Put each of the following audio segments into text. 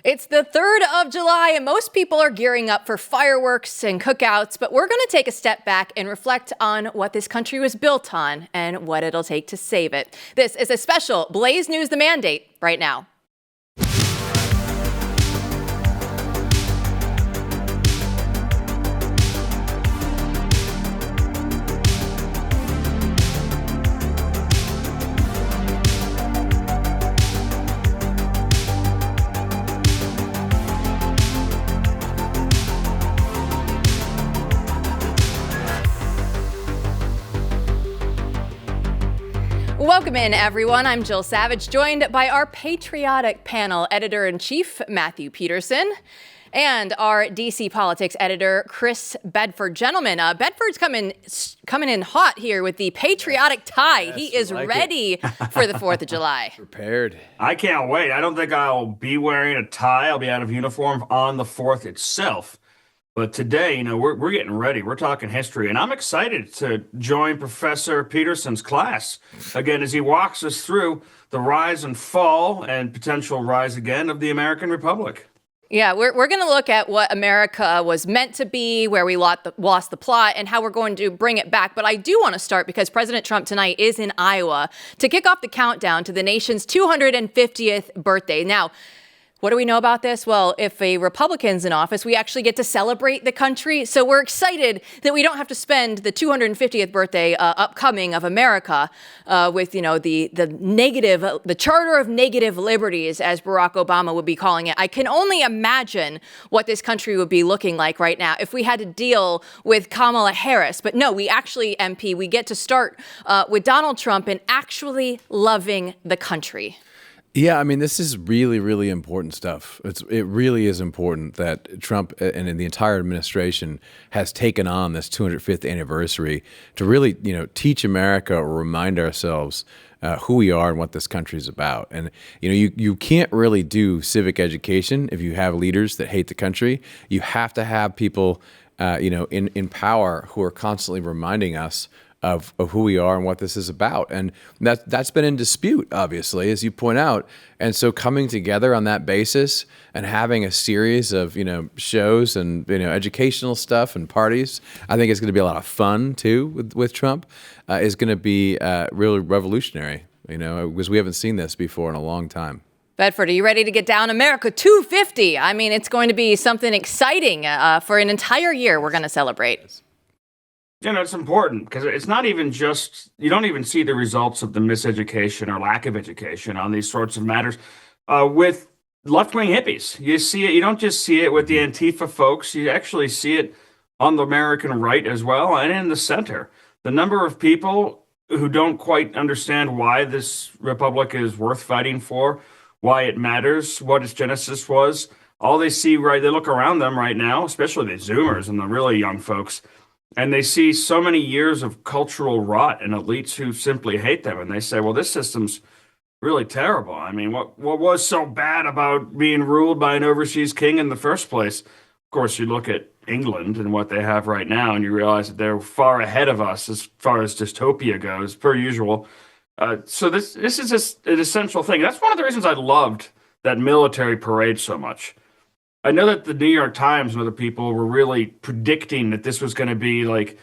It's the 3rd of July, and most people are gearing up for fireworks and cookouts, but we're going to take a step back and reflect on what this country was built on and what it'll take to save it. This is a special Blaze News The Mandate right now. Welcome in, everyone. I'm Jill Savage, joined by our patriotic panel editor-in-chief, Matthew Peterson, and our D.C. politics editor, Chris Bedford. Gentlemen, Bedford's coming in hot here with the patriotic tie. Yes, he is ready for the 4th of July. Prepared. I can't wait. I don't think I'll be wearing a tie. I'll be out of uniform on the 4th itself. But today, we're getting ready. We're talking history, and I'm excited to join Professor Peterson's class again as he walks us through the rise and fall and potential rise again of the American Republic. Yeah, we're going to look at what America was meant to be, where we lost the plot, and how we're going to bring it back. But I do want to start because President Trump tonight is in Iowa to kick off the countdown to the nation's 250th birthday. Now, what do we know about this? Well, if a Republican's in office, we actually get to celebrate the country. So we're excited that we don't have to spend the 250th birthday upcoming of America with, the Charter of Negative Liberties, as Barack Obama would be calling it. I can only imagine what this country would be looking like right now if we had to deal with Kamala Harris. But no, we actually, MP, we get to start with Donald Trump and actually loving the country. Yeah, I mean, this is really, really important stuff. It really is important that Trump and the entire administration has taken on this 205th anniversary to really, teach America or remind ourselves who we are and what this country is about. And, you can't really do civic education if you have leaders that hate the country. You have to have people, in power who are constantly reminding us of who we are and what this is about. And that's been in dispute, obviously, as you point out. And so coming together on that basis and having a series of, shows and, educational stuff and parties, I think it's going to be a lot of fun, too, with Trump, is going to be really revolutionary, because we haven't seen this before in a long time. Bedford, are you ready to get down America 250? I mean, it's going to be something exciting for an entire year we're going to celebrate. It's important because it's not even just, you don't even see the results of the miseducation or lack of education on these sorts of matters with left-wing hippies. You see it, you don't just see it with the Antifa folks, you actually see it on the American right as well and in the center. The number of people who don't quite understand why this republic is worth fighting for, why it matters, what its genesis was, all they see, they look around them right now, especially the Zoomers and the really young folks, and they see so many years of cultural rot and elites who simply hate them. And they say, well, this system's really terrible. I mean, what was so bad about being ruled by an overseas king in the first place? Of course, you look at England and what they have right now, and you realize that they're far ahead of us as far as dystopia goes, per usual. So this is just an essential thing. That's one of the reasons I loved that military parade so much. I know that the New York Times and other people were really predicting that this was going to be like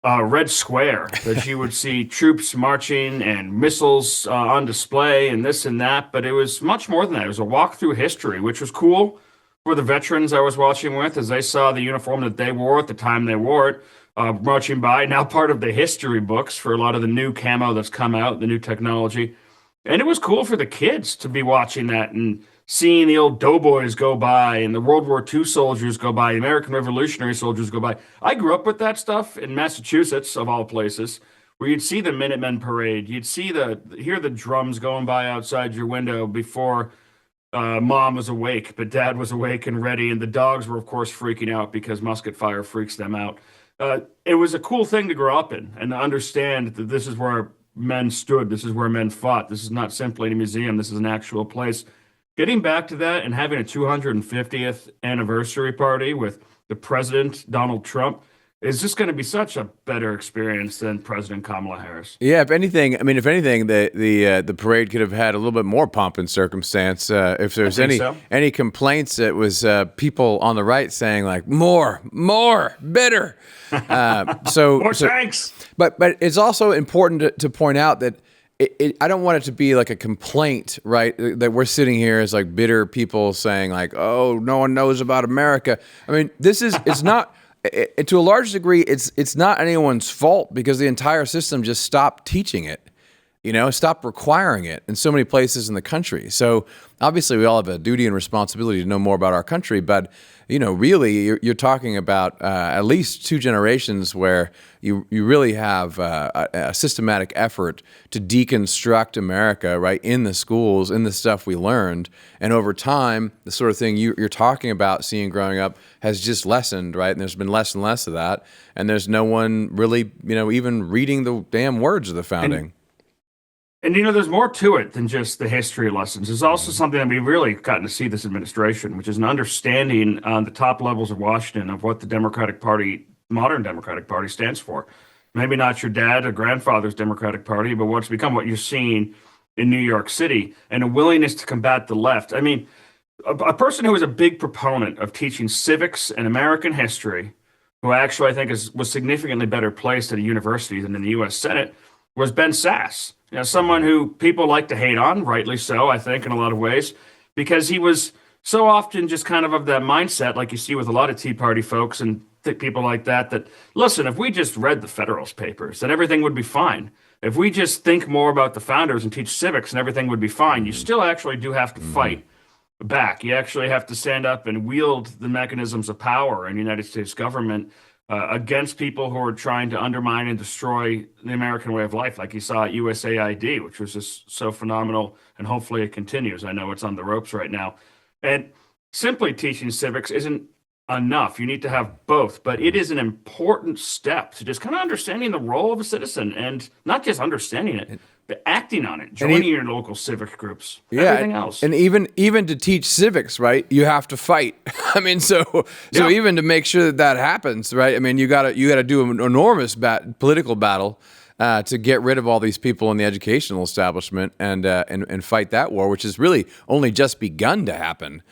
Red Square, that you would see troops marching and missiles on display and this and that. But it was much more than that. It was a walk through history, which was cool for the veterans I was watching with as they saw the uniform that they wore at the time they wore it, marching by, now part of the history books for a lot of the new camo that's come out, the new technology. And it was cool for the kids to be watching that and seeing the old doughboys go by and the World War II soldiers go by, the American Revolutionary soldiers go by. I grew up with that stuff in Massachusetts, of all places, where you'd see the Minutemen parade. You'd hear the drums going by outside your window before mom was awake, but dad was awake and ready. And the dogs were, of course, freaking out because musket fire freaks them out. It was a cool thing to grow up in and to understand that this is where men stood. This is where men fought. This is not simply a museum. This is an actual place. Getting back to that and having a 250th anniversary party with the president, Donald Trump, is just going to be such a better experience than President Kamala Harris. Yeah, if anything, I mean, if anything, the parade could have had a little bit more pomp and circumstance. If there's any complaints, it was people on the right saying like more, better. More tanks. But it's also important to point out that I don't want it to be like a complaint, right? That we're sitting here as like bitter people saying like, oh, no one knows about America. I mean, it's not. To a large degree, it's not anyone's fault because the entire system just stopped teaching it, stopped requiring it in so many places in the country. So obviously we all have a duty and responsibility to know more about our country, but really you're talking about at least two generations where you really have a systematic effort to deconstruct America, right, in the schools, in the stuff we learned. And over time, the sort of thing you're talking about seeing growing up has just lessened, right? And there's been less and less of that. And there's no one really, even reading the damn words of the founding. And there's more to it than just the history lessons. There's also something that we've really gotten to see this administration, which is an understanding on the top levels of Washington of what the Democratic Party, modern Democratic Party, stands for. Maybe not your dad or grandfather's Democratic Party, but what's become what you're seeing in New York City, and a willingness to combat the left. I mean, a person who was a big proponent of teaching civics and American history, who actually I think was significantly better placed at a university than in the U.S. Senate, was Ben Sasse. Someone who people like to hate on, rightly so, I think, in a lot of ways, because he was so often just kind of that mindset, like you see with a lot of Tea Party folks and people like that, listen, if we just read the Federalist Papers, then everything would be fine. If we just think more about the founders and teach civics, and everything would be fine. You still actually do have to fight back. You actually have to stand up and wield the mechanisms of power in the United States government against people who are trying to undermine and destroy the American way of life, like you saw at USAID, which was just so phenomenal, and hopefully it continues. I know it's on the ropes right now. And simply teaching civics isn't enough. You need to have both, but it is an important step to just kind of understanding the role of a citizen, and not just understanding it, but acting on it, joining your local civic groups, everything else. And even to teach civics, right, you have to fight. I mean, so even to make sure that happens, right? I mean, you gotta do an enormous political battle to get rid of all these people in the educational establishment and fight that war, which has really only just begun to happen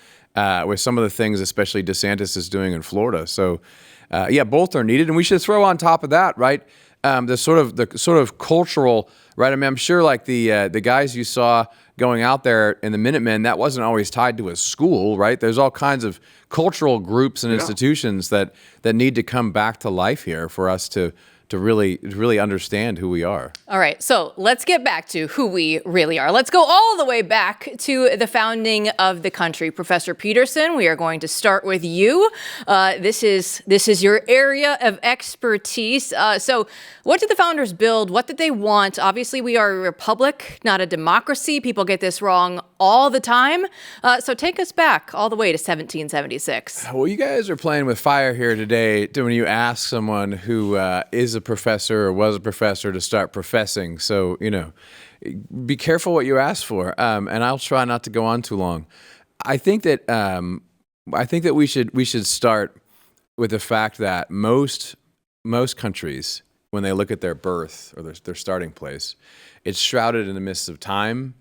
with some of the things, especially DeSantis is doing in Florida. So, both are needed, and we should throw on top of that, right? The sort of cultural, right? I mean, I'm sure like the guys you saw going out there in the Minutemen, that wasn't always tied to a school, right? There's all kinds of cultural groups and institutions that need to come back to life here for us to really understand who we are. All right, so let's get back to who we really are. Let's go all the way back to the founding of the country. Professor Peterson, we are going to start with you. This is your area of expertise. So what did the founders build? What did they want? Obviously, we are a republic, not a democracy. People get this wrong all the time. So take us back all the way to 1776. Well, you guys are playing with fire here today when you ask someone who is a professor or was a professor to start professing. So, be careful what you ask for. And I'll try not to go on too long. I think that we should start with the fact that most countries, when they look at their birth or their starting place, it's shrouded in the mists of time.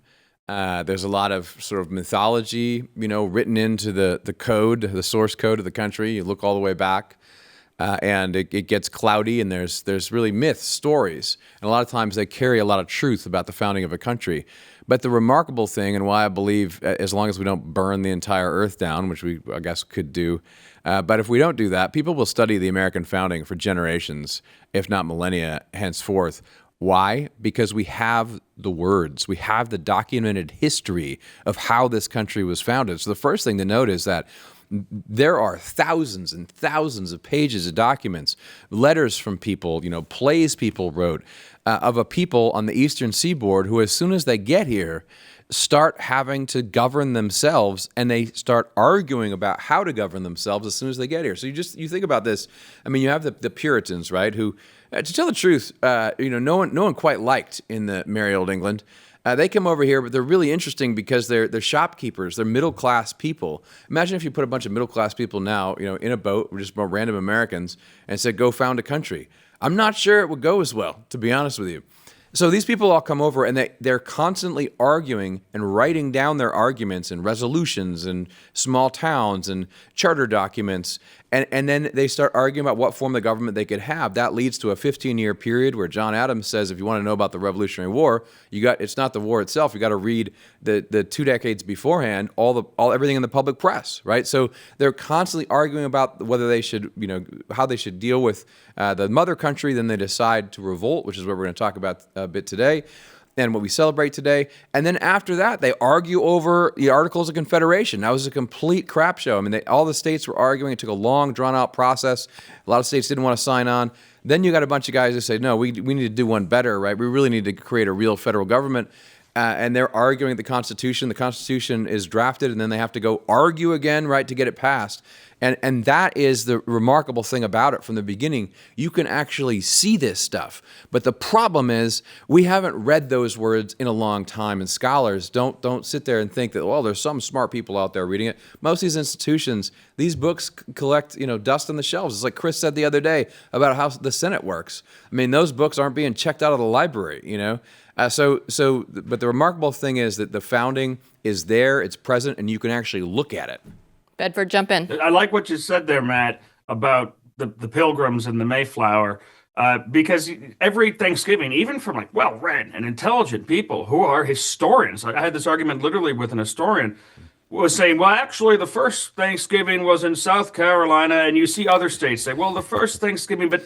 There's a lot of sort of mythology, written into the code, the source code of the country. You look all the way back. And it gets cloudy, and there's really myths, stories, and a lot of times they carry a lot of truth about the founding of a country. But the remarkable thing, and why I believe, as long as we don't burn the entire earth down, which we, I guess, could do, but if we don't do that, people will study the American founding for generations, if not millennia, henceforth. Why? Because we have the words, we have the documented history of how this country was founded. So the first thing to note is that there are thousands and thousands of pages of documents, letters from people, plays people wrote of a people on the eastern seaboard who, as soon as they get here, start having to govern themselves, and they start arguing about how to govern themselves as soon as they get here. So you think about this. I mean, you have the Puritans, right? Who, to tell the truth, no one quite liked in the merry old England. They come over here, but they're really interesting because they're shopkeepers. They're middle class people. Imagine if you put a bunch of middle class people now, in a boat, just random Americans, and said, "Go found a country." I'm not sure it would go as well, to be honest with you. So these people all come over and they're constantly arguing and writing down their arguments and resolutions and small towns and charter documents. And then they start arguing about what form of government they could have. That leads to a 15-year period where John Adams says, if you want to know about the Revolutionary War, it's not the war itself. You got to read the 2 decades beforehand, everything in the public press, right? So they're constantly arguing about whether they should, how they should deal with the mother country. Then they decide to revolt, which is what we're going to talk about a bit today, and what we celebrate today. And then after that, they argue over the Articles of Confederation. That was a complete crap show. I mean, all the states were arguing. It took a long, drawn-out process. A lot of states didn't want to sign on. Then you got a bunch of guys that say, no, we need to do one better, right? We really need to create a real federal government. And they're arguing the Constitution. The Constitution is drafted, and then they have to go argue again, right, to get it passed. And that is the remarkable thing about it from the beginning. You can actually see this stuff. But the problem is we haven't read those words in a long time, and scholars don't sit there and think that, well, there's some smart people out there reading it. Most of these institutions, these books collect, dust on the shelves. It's like Chris said the other day about how the Senate works. I mean, those books aren't being checked out of the library, But the remarkable thing is that the founding is there, it's present, and you can actually look at it. Bedford, jump in. I like what you said there, Matt, about the Pilgrims and the Mayflower, because every Thanksgiving, even from well-read and intelligent people who are historians, I had this argument literally with an historian, was saying, well, actually, the first Thanksgiving was in South Carolina, and you see other states say, well, the first Thanksgiving, but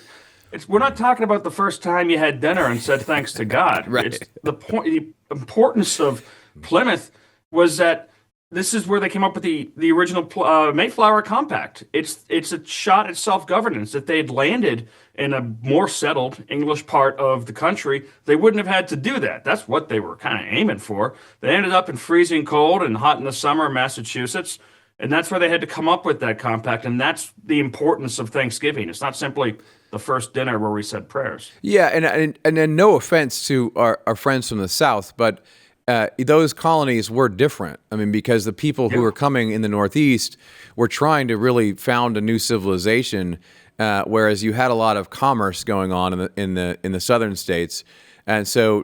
we're not talking about the first time you had dinner and said thanks to God. Right. It's the importance of Plymouth was that this is where they came up with the original Mayflower Compact. It's a shot at self-governance. If they'd landed in a more settled English part of the country, they wouldn't have had to do that. That's what they were kind of aiming for. They ended up in freezing cold and hot in the summer in Massachusetts, and that's where they had to come up with that compact, and that's the importance of Thanksgiving. It's not simply the first dinner where we said prayers. Yeah, and then no offense to our friends from the South, but those colonies were different. I mean, because the people who were coming in the Northeast were trying to really found a new civilization, whereas you had a lot of commerce going on in the southern states. And so,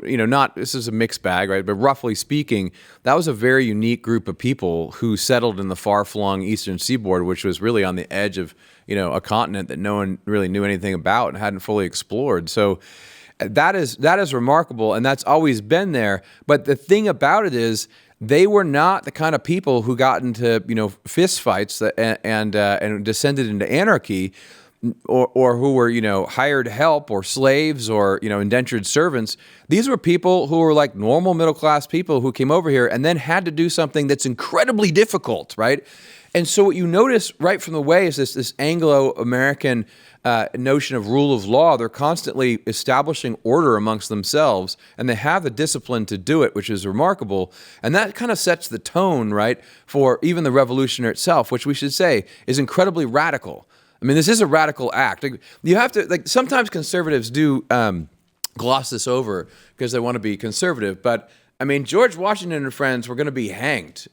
this is a mixed bag, right? But roughly speaking, that was a very unique group of people who settled in the far-flung eastern seaboard, which was really on the edge of, a continent that no one really knew anything about and hadn't fully explored. So that is remarkable, and that's always been there. But the thing about it is, they were not the kind of people who got into fist fights and descended into anarchy, or who were hired help or slaves or indentured servants. These were people who were like normal middle class people who came over here and then had to do something that's incredibly difficult, right? And so what you notice right from the way is this Anglo-American notion of rule of law. They're constantly establishing order amongst themselves, and they have the discipline to do it, which is remarkable. And that kind of sets the tone, right, for even the revolution itself, which we should say is incredibly radical. I mean, this is a radical act. You have to, sometimes conservatives do gloss this over because they want to be conservative, but I mean, George Washington and friends were going to be hanged.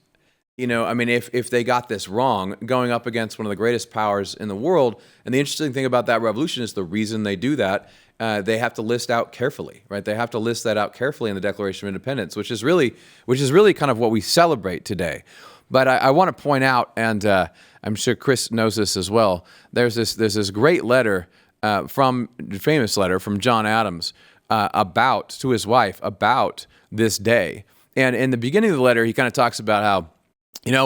If they got this wrong, going up against one of the greatest powers in the world. And the interesting thing about that revolution is the reason they do that, they have to list out carefully, right? They have to list that out carefully in the Declaration of Independence, which is really kind of what we celebrate today. But I want to point out, and I'm sure Chris knows this as well, there's this great letter famous letter from John Adams to his wife about this day. And in the beginning of the letter, he kind of talks about how,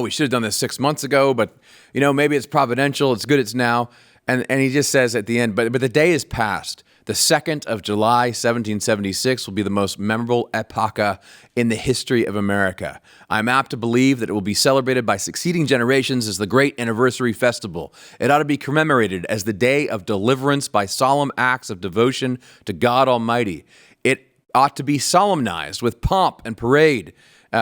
we should have done this 6 months ago, but, maybe it's providential. It's good it's now. And he just says at the end, but the day is past. The 2nd of July, 1776 will be the most memorable epocha in the history of America. I'm apt to believe that it will be celebrated by succeeding generations as the great anniversary festival. It ought to be commemorated as the day of deliverance by solemn acts of devotion to God Almighty. It ought to be solemnized with pomp and parade.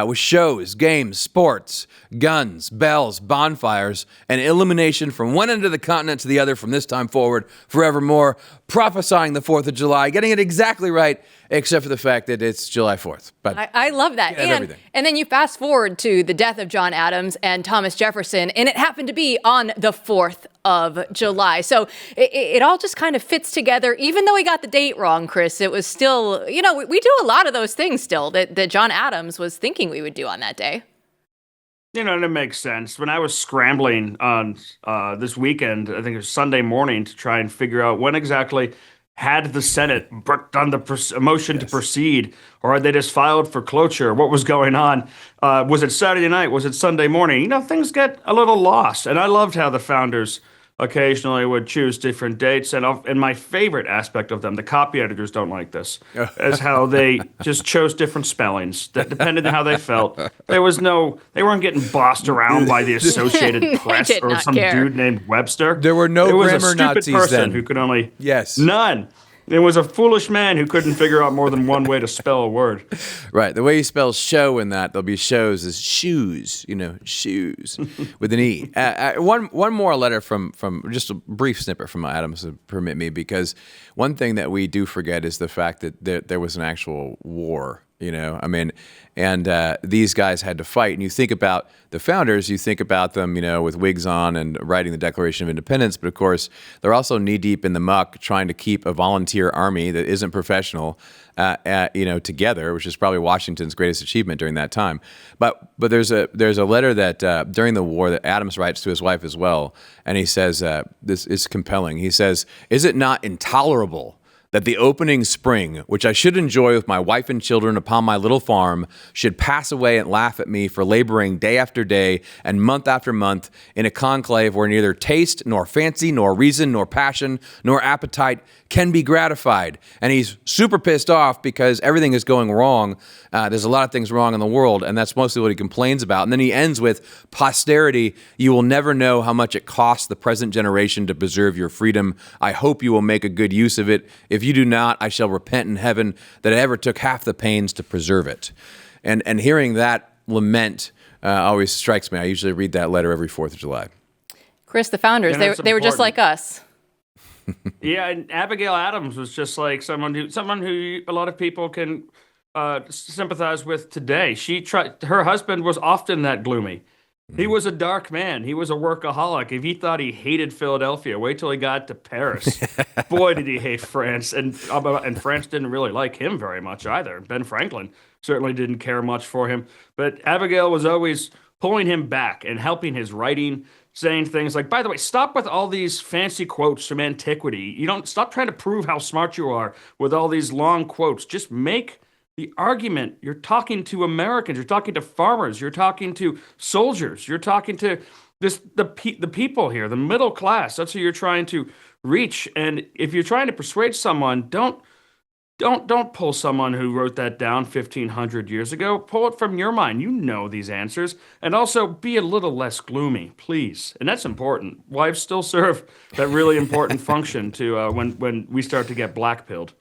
with shows, games, sports, guns, bells, bonfires, and illumination from one end of the continent to the other from this time forward, forevermore, prophesying the 4th of July, getting it exactly right, except for the fact that it's July 4th. But I love that. And then you fast forward to the death of John Adams and Thomas Jefferson, and it happened to be on the 4th of July. So it all just kind of fits together. Even though we got the date wrong, Chris, it was still, we do a lot of those things still that John Adams was thinking we would do on that day. And it makes sense. When I was scrambling on this weekend, I think it was Sunday morning, to try and figure out when exactly had the Senate done the motion to proceed, or had they just filed for cloture? What was going on? Was it Saturday night? Was it Sunday morning? Things get a little lost. And I loved how the founders occasionally would choose different dates. And my favorite aspect of them, the copy editors don't like this, is how they just chose different spellings that depended on how they felt. They weren't getting bossed around by the Associated Press or some dude named Webster. There were no grammar Nazis then. It was a stupid person who could only... Yes. None. It was a foolish man who couldn't figure out more than one way to spell a word. Right. The way you spell show in that, there'll be shows as shoes, shoes with an E. One more letter from just a brief snippet from Adams, permit me, because one thing that we do forget is the fact that there was an actual war. And these guys had to fight. And you think about the founders, you think about them, with wigs on and writing the Declaration of Independence. But of course, they're also knee deep in the muck trying to keep a volunteer army that isn't professional, together, which is probably Washington's greatest achievement during that time. But there's a letter that during the war that Adams writes to his wife as well. And he says, this is compelling. He says, "Is it not intolerable that the opening spring, which I should enjoy with my wife and children upon my little farm, should pass away and laugh at me for laboring day after day and month after month in a conclave where neither taste, nor fancy, nor reason, nor passion, nor appetite can be gratified?" And he's super pissed off because everything is going wrong. There's a lot of things wrong in the world, and that's mostly what he complains about. And then he ends with, "Posterity, you will never know how much it costs the present generation to preserve your freedom. I hope you will make a good use of it. If you do not, I shall repent in heaven that I ever took half the pains to preserve it." And hearing that lament always strikes me. I usually read that letter every 4th of July. Chris, the founders, they were just like us. Yeah, and Abigail Adams was just like someone who a lot of people can sympathize with today. Her husband was often that gloomy. He was a dark man. He was a workaholic. If he thought he hated Philadelphia, wait till he got to Paris. Boy, did he hate France. And France didn't really like him very much either. Ben Franklin certainly didn't care much for him. But Abigail was always pulling him back and helping his writing, saying things like, by the way, stop with all these fancy quotes from antiquity. Stop trying to prove how smart you are with all these long quotes. Just make the argument. You're talking to Americans, you're talking to farmers, you're talking to soldiers, you're talking to the people here, the middle class. That's who you're trying to reach. And if you're trying to persuade someone, don't pull someone who wrote that down 1,500 years ago. Pull it from your mind. You know these answers. And also be a little less gloomy, please. And that's important. Wives still serve that really important function to when we start to get black-pilled.